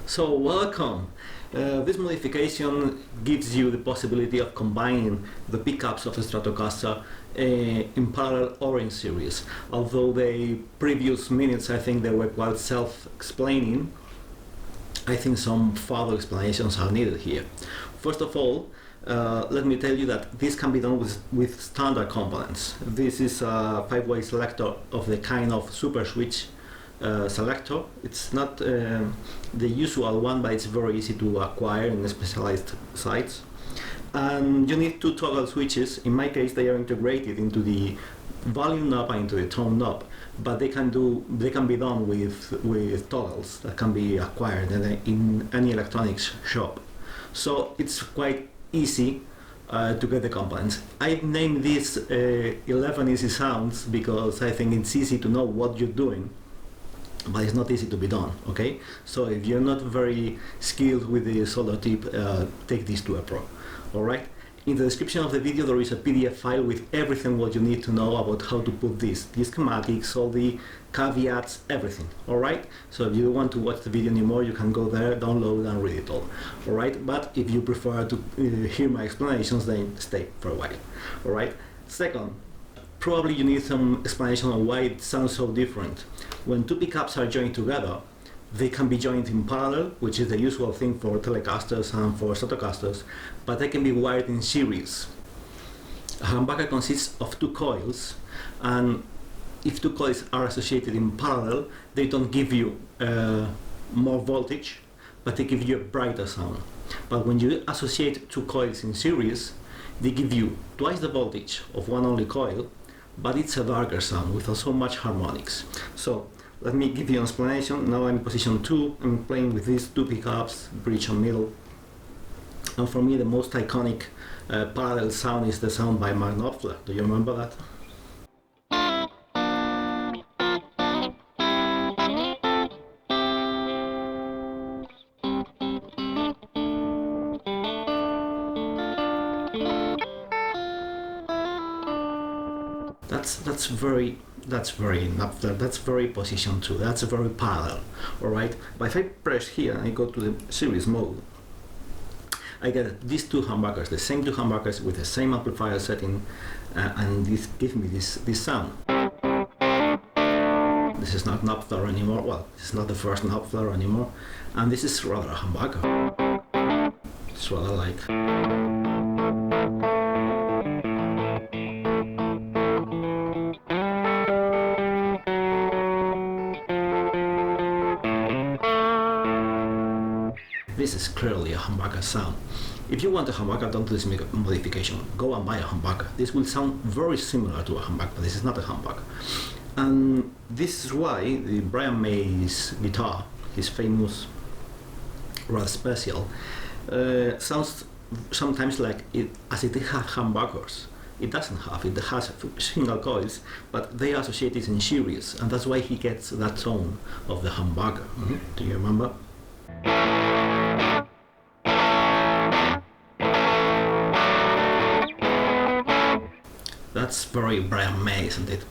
So welcome! This modification gives you the possibility of combining the pickups of the Stratocaster in parallel or in series. Although the previous minutes I think they were quite self-explaining, I think some further explanations are needed here. First of all, let me tell you that this can be done with standard components. This is a 5-way selector of the kind of super switch selector. It's not the usual one, but it's very easy to acquire in specialized sites. And you need two toggle switches. In my case, they are integrated into the volume knob and into the tone knob, but they can be done with toggles that can be acquired in any electronics shop. So it's quite easy to get the components. I've named this 11 easy sounds because I think it's easy to know what you're doing, but it's not easy to be done, okay? So if you're not very skilled with the solder tip, take this to a pro, all right? In the description of the video there is a PDF file with everything what you need to know about how to put this, the schematics, all the caveats, everything, all right? So if you want to watch the video anymore, you can go there, download and read it all right? But if you prefer to hear my explanations, then stay for a while, all right? Second, probably you need some explanation on why it sounds so different. When two pickups are joined together, they can be joined in parallel, which is the usual thing for Telecasters and for Stratocasters, but they can be wired in series. A humbucker consists of two coils, and if two coils are associated in parallel, they don't give you more voltage, but they give you a brighter sound. But when you associate two coils in series, they give you twice the voltage of one only coil, but it's a darker sound without so much harmonics. So let me give you an explanation. Now I'm in position 2, I'm playing with these two pickups, bridge and middle. And for me the most iconic parallel sound is the sound by Mark Knopfler. Do you remember that? That's very Knopfler, that's very position 2, that's very parallel, alright? But if I press here and I go to the series mode, I get these two humbuckers, the same two humbuckers with the same amplifier setting, and this gives me this sound. This is not Knopfler anymore, well, this is not the first Knopfler anymore, and this is rather a humbucker. It's what I like. This is clearly a humbucker sound. If you want a humbucker, don't do this modification. Go and buy a humbucker. This will sound very similar to a humbucker, but this is not a humbucker. And this is why the Brian May's guitar, his famous, rather special, sounds sometimes like it, as it has humbuckers. It doesn't have, it has single coils, but they are associated in series, and that's why he gets that tone of the humbucker. Mm-hmm. Do you remember? That's very Brian May, isn't it?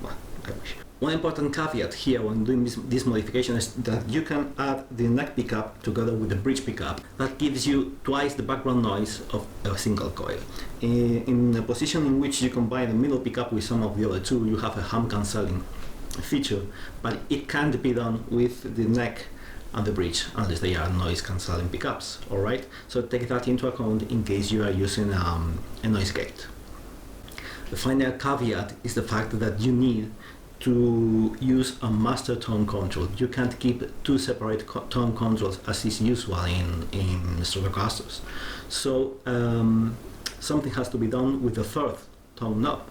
Well, I wish. One important caveat here when doing this modification is that you can add the neck pickup together with the bridge pickup. That gives you twice the background noise of a single coil. In a position in which you combine the middle pickup with some of the other two, you have a hum cancelling feature, but it can't be done with the neck and the bridge unless they are noise cancelling pickups. Alright, so take that into account in case you are using a noise gate. The final caveat is the fact that you need to use a master tone control. You can't keep two separate tone controls as is usual in Stratocasters. So something has to be done with the third tone knob.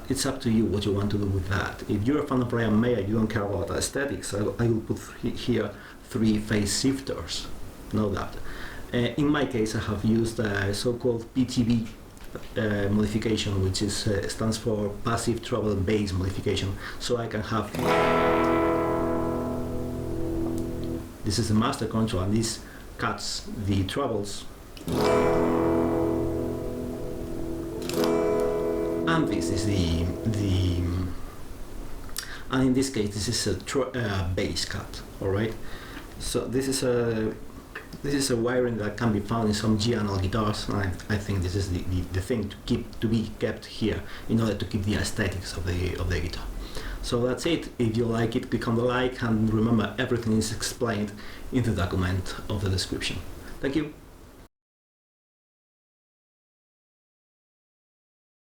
It's up to you what you want to do with that. If you're a fan of Brian May and you don't care about aesthetics, I will put here 3 phase shifters. Know that. In my case, I have used a so-called PTB modification, which is stands for passive treble bass modification. So I can have, this is the master control, and this cuts the trebles, and this is the and in this case this is a bass cut. All right, so this is a wiring that can be found in some G&L guitars, and I think this is the thing to be kept here in order to keep the aesthetics of the guitar. So that's it. If you like it, click on the like, and remember, everything is explained in the document of the description. Thank you.